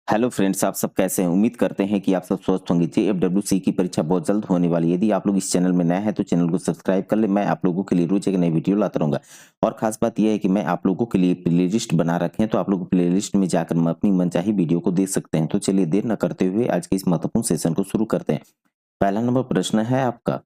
Hello friends, आप सब कैसे हैं? उम्मीद करते हैं कि आप सब स्वस्थ होंगे। जेएफडब्ल्यूसी की परीक्षा बहुत जल्द होने वाली है। यदि आप लोग इस चैनल में नए हैं तो चैनल को सब्सक्राइब कर ले। मैं आप लोगों के लिए रोज एक नई वीडियो लाता रहूंगा। और खास बात यह है कि मैं आप लोगों के लिए प्लेलिस्ट बना रखे हैं, तो आप लोग प्लेलिस्ट में जाकर अपनी मनचाही वीडियो को देख सकते हैं। तो चलिए देर न करते हुए आज के इस महत्वपूर्ण सेशन को शुरू करते हैं। पहला नंबर प्रश्न है आपका,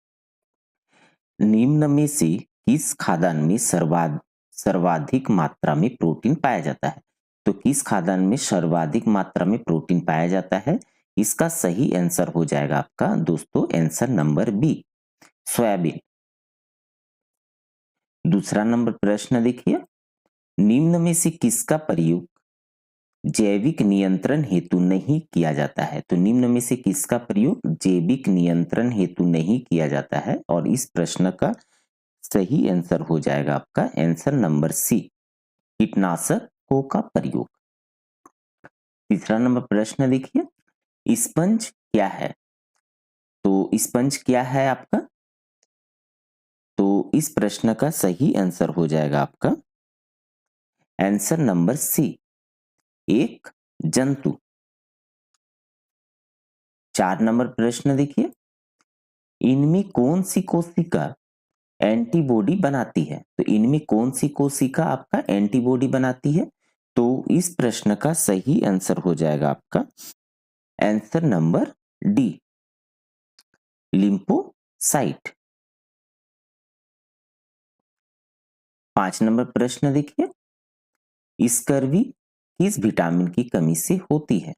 निम्न में से किस खाद्यान्न में सर्वाधिक मात्रा में प्रोटीन पाया जाता है? तो किस खाद्यान्न में सर्वाधिक मात्रा में प्रोटीन पाया जाता है? इसका सही आंसर हो जाएगा आपका दोस्तों आंसर नंबर बी, सोयाबीन। दूसरा नंबर प्रश्न देखिए, निम्न में से किसका प्रयोग जैविक नियंत्रण हेतु नहीं किया जाता है? तो निम्न में से किसका प्रयोग जैविक नियंत्रण हेतु नहीं किया जाता है? और इस प्रश्न का सही आंसर हो जाएगा आपका आंसर नंबर सी, कीटनाशकों का प्रयोग। तीसरा नंबर प्रश्न देखिए, स्पंज क्या है? तो स्पंज क्या है आपका? तो इस प्रश्न का सही आंसर हो जाएगा आपका आंसर नंबर सी, एक जंतु। चार नंबर प्रश्न देखिए, इनमें कौन सी कोशिका एंटीबॉडी बनाती है? तो इनमें कौन सी कोशिका आपका एंटीबॉडी बनाती है? तो इस प्रश्न का सही आंसर हो जाएगा आपका आंसर नंबर डी, लिम्फोसाइट। पांच नंबर प्रश्न देखिए, स्कर्वी किस विटामिन की कमी से होती है?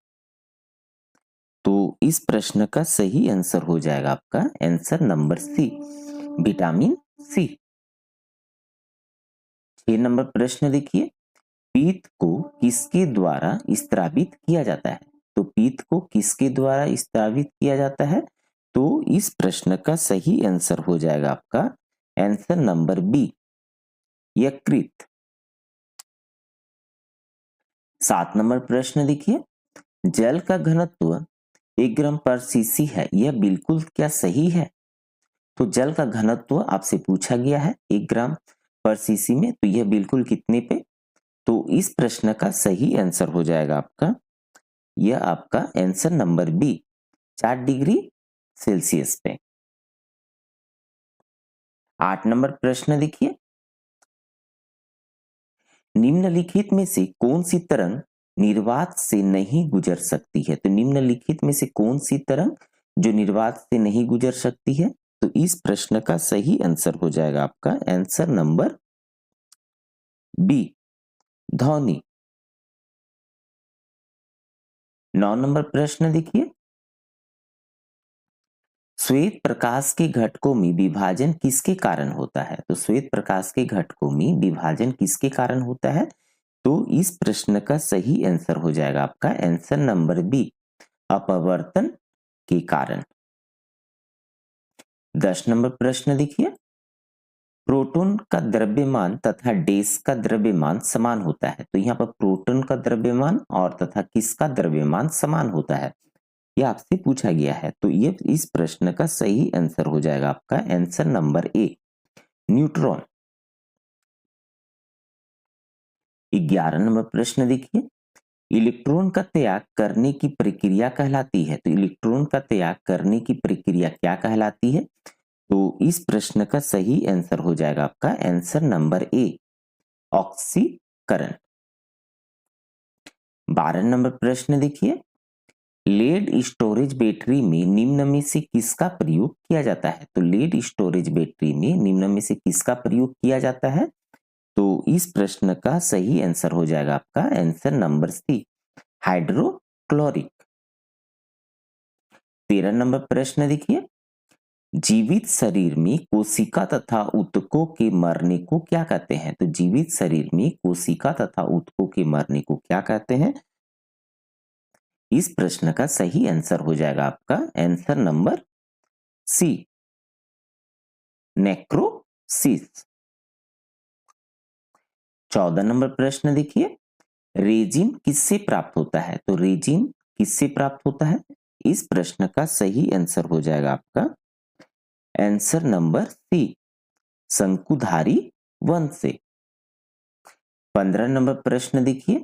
तो इस प्रश्न का सही आंसर हो जाएगा आपका answer number C, vitamin C. 6 number प्रश्न देखिए, पीत को किसके द्वारा स्त्रावित किया जाता है? तो पीत को किसके द्वारा स्त्रावित किया जाता है? तो इस प्रश्न का सही आंसर हो जाएगा आपका आंसर नंबर बी, यकृत। 7 नंबर प्रश्न देखिए, जल का घनत्व 1 ग्राम पर सीसी है, यह बिल्कुल क्या सही है? तो जल का घनत्व आपसे पूछा गया है 1 ग्राम पर सीसी में, तो यह बिल्कुल कितने पे? तो इस प्रश्न का सही आंसर हो जाएगा आपका, यह आपका answer number B, 4 degree Celsius पे। 8 नंबर प्रश्न देखिए, निम्नलिखित में से कौन सी तरंग निर्वात से नहीं गुजर सकती है? तो निम्नलिखित में से कौन सी तरंग जो निर्वात से नहीं गुजर सकती है? तो इस प्रश्न का सही आंसर हो जाएगा आपका आंसर नंबर बी, ध्वनि। 9 नंबर प्रश्न देखिए, श्वेत प्रकाश के घटकों में विभाजन किसके कारण होता है? तो श्वेत प्रकाश के घटकों में विभाजन किसके कारण होता है? तो इस प्रश्न का सही आंसर हो जाएगा आपका आंसर नंबर बी, अपवर्तन के कारण। 10 नंबर प्रश्न देखिए, प्रोटॉन का द्रव्यमान तथा डैश का द्रव्यमान समान होता है? तो यहाँ पर प्रोटॉन का द्रव्यमान और तथा किसका द्रव्यमान समान होता है, यह आपसे पूछा गया है। तो ये इस प्रश्न का सही आंसर हो जाएगा आपका आंसर नंबर ए, न्यूट्रॉन। 11 नंबर प्रश्न देखिए, इलेक्ट्रॉन का त्याग करने की प्रक्रिया कहलाती है? तो इलेक्ट्रॉन का त्याग करने की प्रक्रिया क्या कहलाती है? तो इस प्रश्न का सही आंसर हो जाएगा आपका आंसर नंबर ए, ऑक्सीकरण। 12 नंबर प्रश्न देखिए, लेड स्टोरेज बैटरी में निम्न में से किसका प्रयोग किया जाता है? तो लेड स्टोरेज बैटरी में निम्न में से किसका प्रयोग किया जाता है? तो इस प्रश्न का सही आंसर हो जाएगा आपका answer number C, hydrochloric. 13 number प्रश्न देखिए, जीवित शरीर में कोशिका तथा ऊतकों के मरने को क्या कहते हैं? तो जीवित शरीर में कोशिका तथा ऊतकों के मरने को क्या कहते हैं? इस प्रश्न का सही आंसर हो जाएगा आपका answer number C, necrosis. 14 number प्रश्न देखिए, रेजिन किससे प्राप्त होता है? तो रेजिन किससे प्राप्त होता है? इस प्रश्न का सही आंसर हो जाएगा आपका आंसर नंबर सी, शंकुधारी वन से। 15 नंबर प्रश्न देखिए,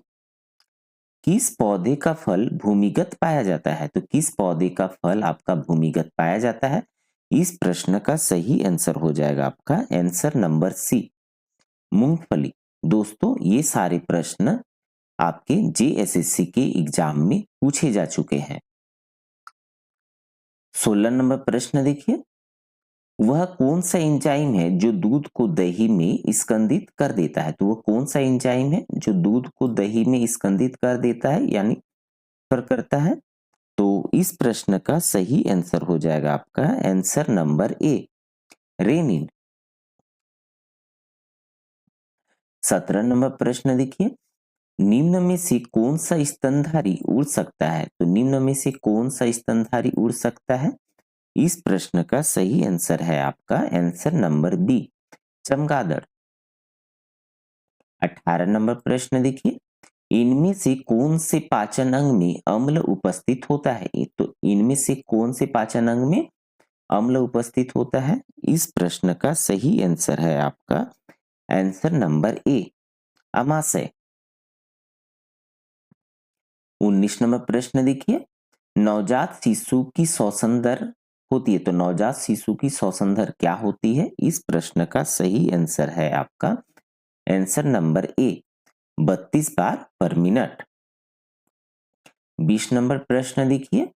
किस पौधे का फल भूमिगत पाया जाता है? तो किस पौधे का फल आपका भूमिगत पाया जाता है? इस प्रश्न का सही आंसर हो जाएगा आपका आंसर नंबर सी, मूंगफली। दोस्तों ये सारे प्रश्न आपके जेएसएससी के एग्जाम में पूछे जा चुके हैं। 16 नंबर प्रश्न देखिए, वह कौन सा एंजाइम है जो दूध को दही में स्कंदित कर देता है? तो वह कौन सा एंजाइम है जो दूध को दही में स्कंदित कर देता है यानी करता है? तो इस प्रश्न का सही आंसर हो जाएगा आपका answer number A, rennin. 17 number प्रश्न देखिए, निम्न में से कौन सा स्तनधारी उड़ सकता है? तो निम्न में से कौन सा स्तनधारी उड़ सकता है? इस प्रश्न का सही आंसर है आपका आंसर नंबर बी, चमगादड़। 18 नंबर प्रश्न देखिए, इनमें से कौन से पाचन अंग में अम्ल उपस्थित होता है? तो इनमें से कौन से पाचन अंग में अम्ल उपस्थित होता है? इस प्रश्न का सही आंसर है आपका आंसर नंबर ए, अमाशय। 19 नंबर प्रश्न देखिए, नवजात शिशु की श्वसन दर होती है, तो नवजात शिशु की श्वसन दर क्या होती है? इस प्रश्न का सही आंसर है आपका आंसर नंबर ए, 32 बार पर मिनट। 20 नंबर प्रश्न देखिए,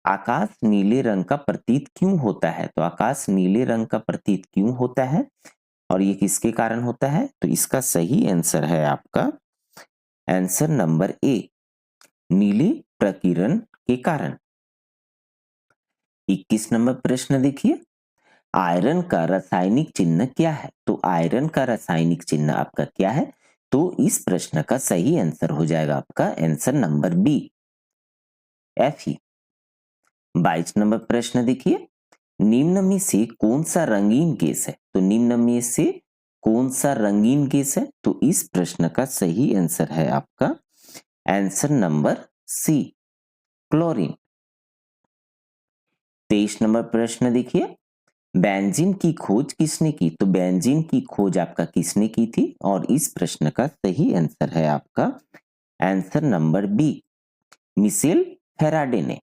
आकाश नीले रंग का प्रतीत क्यों होता है? तो आकाश नीले रंग का प्रतीत क्यों होता है और ये किसके कारण होता है? तो इसका सही आंसर है आपका आंसर नंबर ए, नीले प्रकीर्णन के कारण। 21 नंबर प्रश्न देखिए, आयरन का रासायनिक चिन्ह क्या है? तो आयरन का रासायनिक चिन्ह आपका क्या है? तो इस प्रश्न का सही आंसर हो जाएगा आपका answer number B, Fe। 22 number प्रश्न देखिए, निम्न में से कौन सा रंगीन गैस है? तो निम्न में से कौन सा रंगीन गैस है? तो इस प्रश्न का सही आंसर है आपका answer number C, chlorine. 23 number प्रश्न देखिए, बेंजीन की खोज किसने की? तो बेंजीन की खोज आपका किसने की थी? और इस प्रश्न का सही आंसर है आपका answer number B, Michael Faraday ने।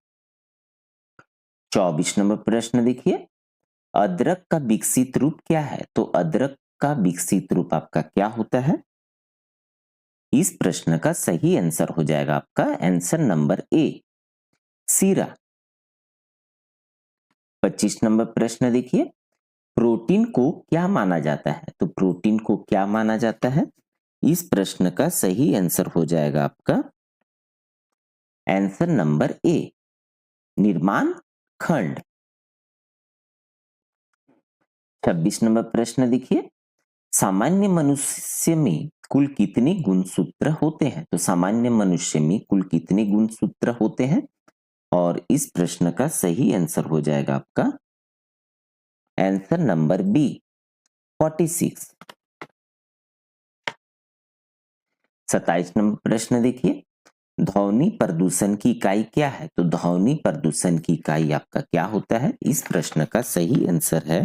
24 नंबर प्रश्न देखिए, अदरक का विकसित रूप क्या है? तो अदरक का विकसित रूप आपका क्या होता है? इस प्रश्न का सही आंसर हो जाएगा आपका आंसर नंबर ए, सीरा। 25 नंबर प्रश्न देखिए, प्रोटीन को क्या माना जाता है? तो प्रोटीन को क्या माना जाता है? इस प्रश्न का सही आंसर हो जाएगा आपका आंसर नंबर ए, निर्माण खंड। 26 नंबर प्रश्न देखिए, सामान्य मनुष्य में कुल कितने गुणसूत्र होते हैं? तो सामान्य मनुष्य में कुल कितने गुणसूत्र होते हैं? और इस प्रश्न का सही आंसर हो जाएगा आपका आंसर नंबर बी, 46। 27 नंबर प्रश्न देखिए, ध्वनि प्रदूषण की इकाई क्या है? तो ध्वनि प्रदूषण की इकाई आपका क्या होता है? इस प्रश्न का सही आंसर है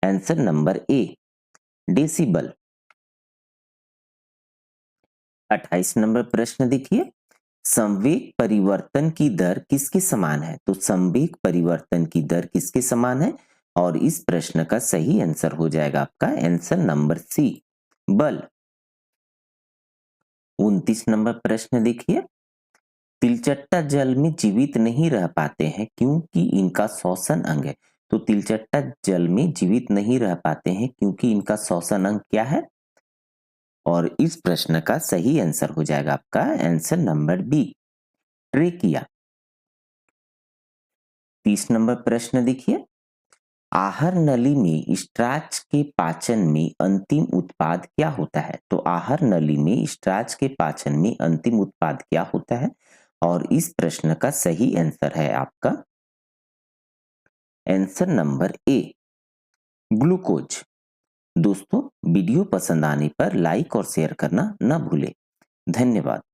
आंसर नंबर ए, डेसिबल। 28 नंबर प्रश्न देखिए, संवेग परिवर्तन की दर किसके समान है? तो संवेग परिवर्तन की दर किसके समान है? और इस प्रश्न का सही आंसर हो जाएगा आपका आंसर नंबर सी, बल। 29 नंबर प्रश्न देखिए, तिलचट्टा जल में जीवित नहीं रह पाते हैं क्योंकि इनका श्वसन अंग है। तो तिलचट्टा जल में जीवित नहीं रह पाते हैं क्योंकि इनका श्वसन अंग क्या है? और इस प्रश्न का सही आंसर हो जाएगा आपका answer number B, trachea. 30 number प्रश्न देखिए, आहार नली में स्टार्च के पाचन में अंतिम उत्पाद क्या होता है? तो आहार नली में स्टार्च के पाचन में अंतिम उत्पाद क्या होता है? और इस प्रश्न का सही आंसर है आपका आंसर नंबर ए, ग्लूकोज। दोस्तों वीडियो पसंद आने पर लाइक और शेयर करना न भूलें। धन्यवाद।